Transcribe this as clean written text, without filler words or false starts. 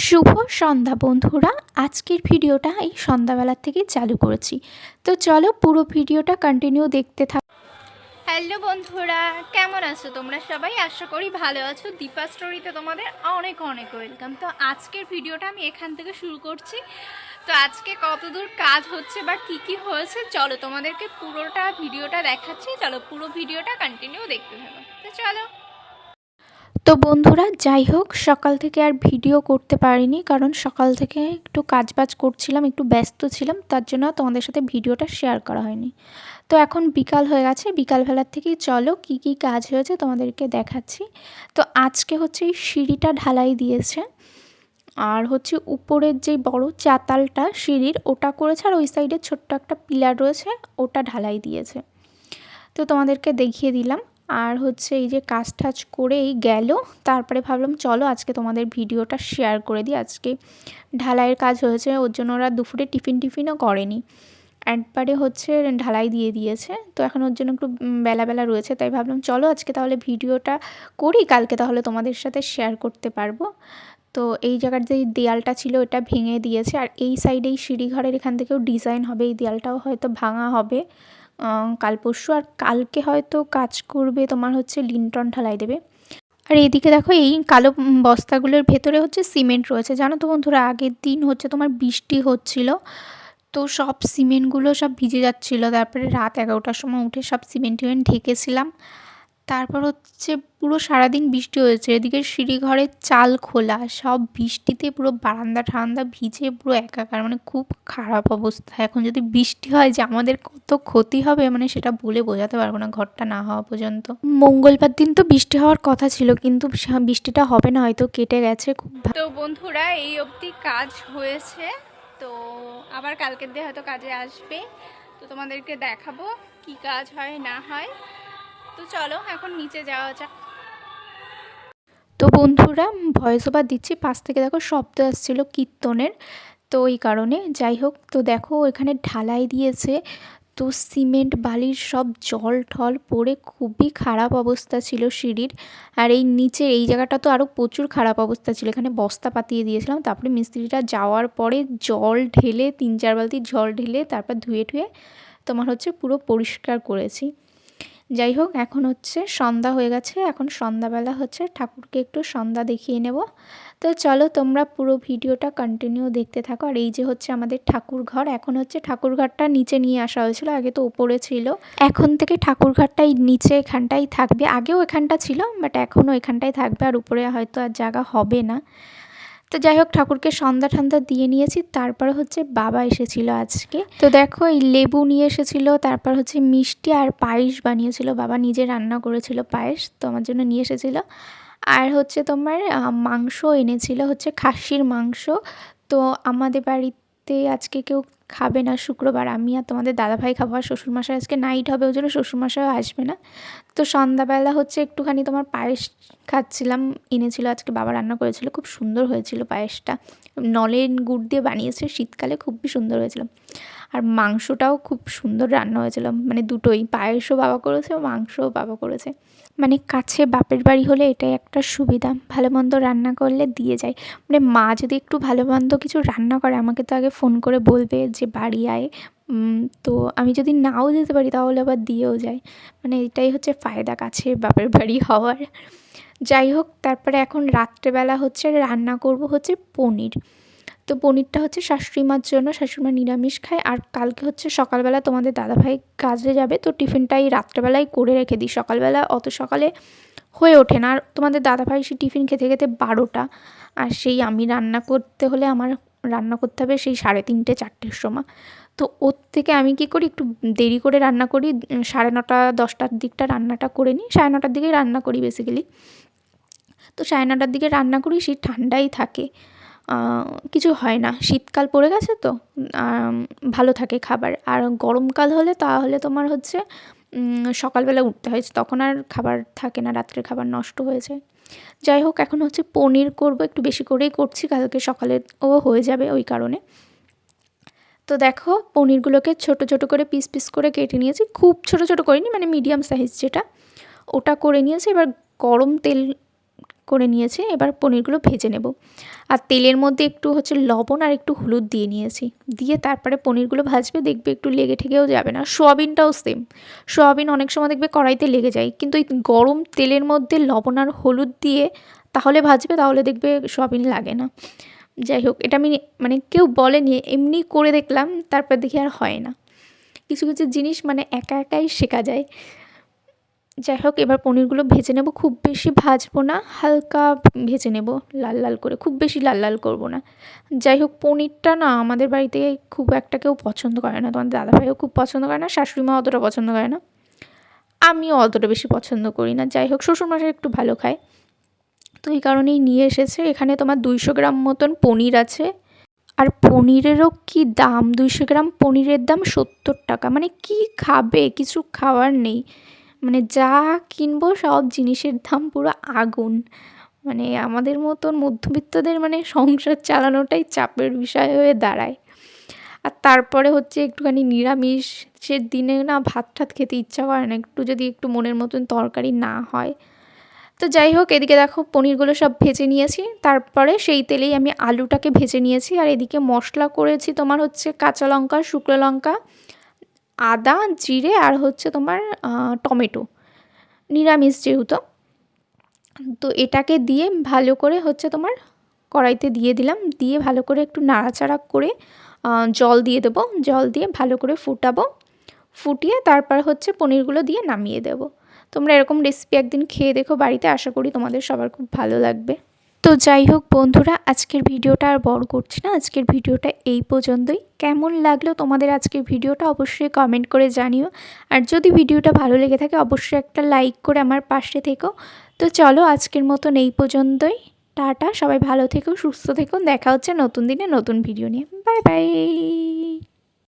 শুভ সন্ধ্যা বন্ধুরা। আজকের ভিডিওটা এই সন্ধ্যাবেলা থেকে চালু করেছি, তো চলো পুরো ভিডিওটা কন্টিনিউ দেখতে থাক। হ্যালো বন্ধুরা, কেমন আছো তোমরা সবাই? আশা করি ভালো আছো। দীপা স্টোরিতে তোমাদের অনেক অনেক ওয়েলকাম। তো আজকের ভিডিওটা আমি এখান থেকে শুরু করছি। তো আজকে কতদূর কাজ হচ্ছে বা কি হয়েছে চলো তোমাদেরকে পুরোটা ভিডিওটা দেখাচ্ছি। চলো পুরো ভিডিওটা কন্টিনিউ দেখতে থাকো। তো চলো। তো বন্ধুরা যাই হোক, সকাল থেকে আর ভিডিও করতে পারিনি, কারণ সকাল থেকে একটু কাজবাজ করছিলাম, একটু ব্যস্ত ছিলাম, তার জন্য তোমাদের সাথে ভিডিওটা শেয়ার করা হয়নি। তো এখন বিকাল হয়ে গেছে, বিকালবেলার থেকেই চলো কি কাজ হয়েছে তোমাদেরকে দেখাচ্ছি। তো আজকে হচ্ছে এই সিঁড়িটা ঢালাই দিয়েছে, আর হচ্ছে উপরের যে বড় চাতালটা সিঁড়ির ওটা করেছে, আর ওই সাইডে ছোট্ট একটা পিলার রয়েছে ওটা ঢালাই দিয়েছে। তো তোমাদেরকে দেখিয়ে দিলাম। আর হচ্ছে এই যে কাজ টাজ করেই গেল, তারপরে ভাবলাম চলো আজকে তোমাদের ভিডিওটা শেয়ার করে দিই। আজকে ঢালাইয়ের কাজ হয়েছে, ওর জন্য ওরা দুপুরে টিফিনও করেনি, একবারে হচ্ছে ঢালাই দিয়ে দিয়েছে। তো এখন ওর জন্য একটু বেলা রয়েছে, তাই ভাবলাম চলো আজকে তাহলে ভিডিওটা করি, কালকে তাহলে তোমাদের সাথে শেয়ার করতে পারবো। তো এই জায়গার যে দেয়ালটা ছিল ওটা ভেঙে দিয়েছে, আর এই সাইডে এই সিঁড়িঘরের এখান থেকেও ডিজাইন হবে, এই দেয়ালটাও হয়তো ভাঙা হবে কাল পরশু। আর কালকে হয়তো কাজ করবে তোমার হচ্ছে লিন্টন ঢালাই দেবে। আর এইদিকে দেখো এই কালো বস্তাগুলোর ভেতরে হচ্ছে সিমেন্ট রয়েছে। জানো তো বন্ধুরা, আগের দিন হচ্ছে তোমার বৃষ্টি হচ্ছিল, তো সব সিমেন্টগুলো সব ভিজে যাচ্ছিলো। তারপরে রাত 11টার সময় উঠে সব সিমেন্ট ঢেকেছিলাম। তারপর হচ্ছে পুরো সারাদিন বৃষ্টি হয়েছে, এদিকে সিঁড়িঘরের চাল খোলা, সব বৃষ্টিতে পুরো বারান্দা ঠান্ডা ভিজে পুরো একাকার, মানে খুব খারাপ অবস্থা। এখন যদি বৃষ্টি হয় যে আমাদের কত ক্ষতি হবে, মানে সেটা বলে বোঝাতে পারবো না ঘরটা না হওয়া পর্যন্ত। মঙ্গলবার দিন তো বৃষ্টি হওয়ার কথা ছিল, কিন্তু বৃষ্টিটা হবে না, হয়তো কেটে গেছে। খুব তো বন্ধুরা এই অবধি কাজ হয়েছে, তো আবার কালকের দিয়ে হয়তো কাজে আসবে, তো তোমাদেরকে দেখাবো কি কাজ হয় না হয়। তো চলো এখন নিচে যাওয়া যাক। তো বন্ধুরা ভয়েস ওভার দিচ্ছি, পাশ থেকে দেখো শব্দ আসছিল কীর্তনের, তো ওই কারণে। যাই হোক, তো দেখো এখানে ঢালাই দিয়েছে, তো সিমেন্ট বালির সব জল ঠল পড়ে খুবই খারাপ অবস্থা ছিল সিঁড়ির। আর এই নিচে এই জায়গাটা তো আরও প্রচুর খারাপ অবস্থা ছিল, এখানে বস্তা পাতিয়ে দিয়েছিলাম। তারপরে মিস্ত্রিটা যাওয়ার পরে জল ঢেলে 3-4 বালতি জল ঢেলে তারপর ধুয়ে তোমার হচ্ছে পুরো পরিষ্কার করেছি। যাই হোক, এখন হচ্ছে সন্ধ্যা হয়ে গেছে, এখন সন্ধ্যাবেলা হচ্ছে, ঠাকুরকে একটু সন্ধ্যা দেখিয়ে নেব। তো চলো তোমরা পুরো ভিডিওটা কন্টিনিউ দেখতে থাকো। আর এই যে হচ্ছে আমাদের ঠাকুর ঘর, এখন হচ্ছে ঠাকুর ঘরটা নিচে নিয়ে আসা হয়েছিল, আগে তো উপরে ছিল। এখন থেকে ঠাকুর ঘরটাই নিচে এখানটাই থাকবে, আগেও এখানটা ছিল বাট এখনও এখানটাই থাকবে, আর উপরে হয়তো আর জায়গা হবে না। তো যাই হোক, ঠাকুরকে সন্ধ্যা ঠান্ডা দিয়ে নিয়েছি। তারপরে হচ্ছে বাবা এসেছিল আজকে, তো দেখো এই লেবু নিয়ে এসেছিল, তারপর হচ্ছে মিষ্টি আর পায়েস বানিয়েছিল, বাবা নিজে রান্না করেছিল পায়েস, তো আমার জন্য নিয়ে এসেছিল। আর হচ্ছে তোমার মাংস এনেছিল, হচ্ছে খাসির মাংস। তো আমাদের বাড়িতে আজকে কেউ খাবে না, শুক্রবার আমি আর তোমাদের দাদাভাই খাবো, আর শ্বশুরমশাই আজকে নাইট হবে, ওই জন্য শ্বশুরমশাইও আসবে না। তো সন্ধ্যাবেলা হচ্ছে একটুখানি তোমার পায়েস খাচ্ছিলাম, এনেছিল আজকে বাবা, রান্না করেছিল, খুব সুন্দর হয়েছিল পায়েসটা, নলেন গুড় দিয়ে বানিয়েছে, শীতকালে খুবই সুন্দর হয়েছিল। আর মাংসটাও খুব সুন্দর রান্না হয়েছিল, মানে দুটোই, পায়েসও বাবা করেছে, মাংসও বাবা করেছে। মানে কাছে বাপের বাড়ি হলে এটাই একটা সুবিধা, ভালো মন্দ রান্না করলে দিয়ে যায়। মানে মা যদি একটু ভালো মন্দ কিছু রান্না করে আমাকে তো আগে ফোন করে বলবে যে বাড়ি আয়, তো আমি যদি নাও যেতে পারি তাহলে আবার দিয়েও যায়, মানে এটাই হচ্ছে ফায়দা কাছে বাপের বাড়ি হওয়ার। যাই হোক, তারপরে এখন রাত্রেবেলা হচ্ছে রান্না করব হচ্ছে পনির। তো পনিরটা হচ্ছে শাশুড়ি মার জন্য, শাশুড়ি মা নিরামিষ খায়। আর কালকে হচ্ছে সকালবেলা তোমাদের দাদাভাই কাজে যাবে, তো টিফিনটাই রাত্রেবেলায় করে রেখে দিই, সকালবেলা অত সকালে হয়ে ওঠে না। আর তোমাদের দাদাভাই সে টিফিন খেতে খেতে 12টা, আর সেই আমি রান্না করতে হলে আমার রান্না করতে হবে সেই 3:30-4টের সময়। তো ওর থেকে আমি কী করি, একটু দেরি করে রান্না করি, 9:30-10টার দিকটা রান্নাটা করে নিই, 9:30টার দিকেই রান্না করি বেসিক্যালি। তো 9:30টার দিকে রান্না করি, সেই ঠান্ডাই থাকে, কিছু হয় না, শীতকাল পড়ে গেছে তো ভালো থাকে খাবার। আর গরমকাল হলে তাহলে তোমার হচ্ছে সকালবেলা উঠতে হয়, তখন আর খাবার থাকে না, রাত্রের খাবার নষ্ট হয়ে যায়। যাই হোক, এখন হচ্ছে পনির করব, একটু বেশি করেই করছি, কালকে সকালে ও হয়ে যাবে ওই কারণে। তো দেখো পনিরগুলোকে ছোট ছোট করে পিস করে কেটে নিয়েছি, খুব ছোট ছোট করিনি, মানে মিডিয়াম সাইজ যেটা, ওটা করে নিয়েছি। এবার গরম তেল করে নিয়েছি। এবার পনিরগুলো ভেজে নেব। আর তেলের মধ্যে একটু হচ্ছে লবণ আর একটু হলুদ দিয়ে নিয়েছি, দিয়ে তারপরে পনিরগুলো ভাজবে, দেখবে একটু লেগে ঠেকেও যাবে না। সোয়াবিনটাও সেম, সোয়াবিন অনেক সময় দেখবে কড়াইতে লেগে যায়, কিন্তু এই গরম তেলের মধ্যে লবণ আর হলুদ দিয়ে তাহলে ভাজবে, তাহলে দেখবে সোয়াবিন লাগে না। যাই হোক, এটা আমি মানে কেউ বলেনি, এমনি করে দেখলাম, তারপর দেখি আর হয় না। কিছু কিছু জিনিস মানে একা একাই শেখা যায়। যাই হোক, এবার পনিরগুলো ভেজে নেব, খুব বেশি ভাজবো না, হালকা ভেজে নেব লাল লাল করে, খুব বেশি লাল লাল করব না। যাই হোক, পনিরটা না আমাদের বাড়িতে খুব একটা কেউ পছন্দ করে না, তোমার দাদাভাইও খুব পছন্দ করে না, শাশুড়ি মা অতটা পছন্দ করে না, আমিও অতটা বেশি পছন্দ করি না। যাই হোক, শ্বশুরমশাই একটু ভালো খায়, তো এই কারণেই নিয়ে এসেছে। এখানে তোমার 200 গ্রাম মতন পনির আছে। আর পনিরেরও কি দাম, 200 গ্রাম পনিরের দাম 70 টাকা। মানে কি খাবে, কিছু খাওয়ার নেই। মানে যা কিনবো সব জিনিসের দাম পুরো আগুন। মানে আমাদের মতন মধ্যবিত্তদের মানে সংসার চালানোটাই চাপের বিষয় হয়ে দাঁড়ায়। আর তারপরে হচ্ছে একটুখানি নিরামিষের দিনে না ভাত ঠাত খেতে ইচ্ছা করে না, একটু যদি একটু মনের মতন তরকারি না হয়। তো যাই হোক, এদিকে দেখো পনিরগুলো সব ভেজে নিয়েছি, তারপরে সেই তেলেই আমি আলুটাকে ভেজে নিয়েছি। আর এদিকে মশলা করেছি তোমার হচ্ছে কাঁচা লঙ্কা, শুকনো লঙ্কা, আদা, জিরে আর হচ্ছে তোমার টমেটো, নিরামিষ যেহেতু। তো এটাকে দিয়ে ভালো করে হচ্ছে তোমার কড়াইতে দিয়ে দিলাম, দিয়ে ভালো করে একটু নাড়াচাড়া করে জল দিয়ে দেবো, জল দিয়ে ভালো করে ফুটাবো, ফুটিয়ে তারপর হচ্ছে পনিরগুলো দিয়ে নামিয়ে দেবো। তোমরা এরকম রেসিপি একদিন খেয়ে দেখো বাড়িতে, আশা করি তোমাদের সবার খুব ভালো লাগবে। তো যাই হোক বন্ধুরা, আজকের ভিডিওটা আর বড় করছি না, আজকের ভিডিওটা এই পর্যন্তই। কেমন লাগলো তোমাদের আজকের ভিডিওটা অবশ্যই কমেন্ট করে জানিও। আর যদি ভিডিওটা ভালো লেগে থাকে অবশ্যই একটা লাইক করে আমার পাশে থেকো। তো চলো, আজকের মতন এই পর্যন্তই। টাটা, সবাই ভালো থেকো, সুস্থ থেকো, দেখা হচ্ছে নতুন দিনে নতুন ভিডিও নিয়ে। Bye bye.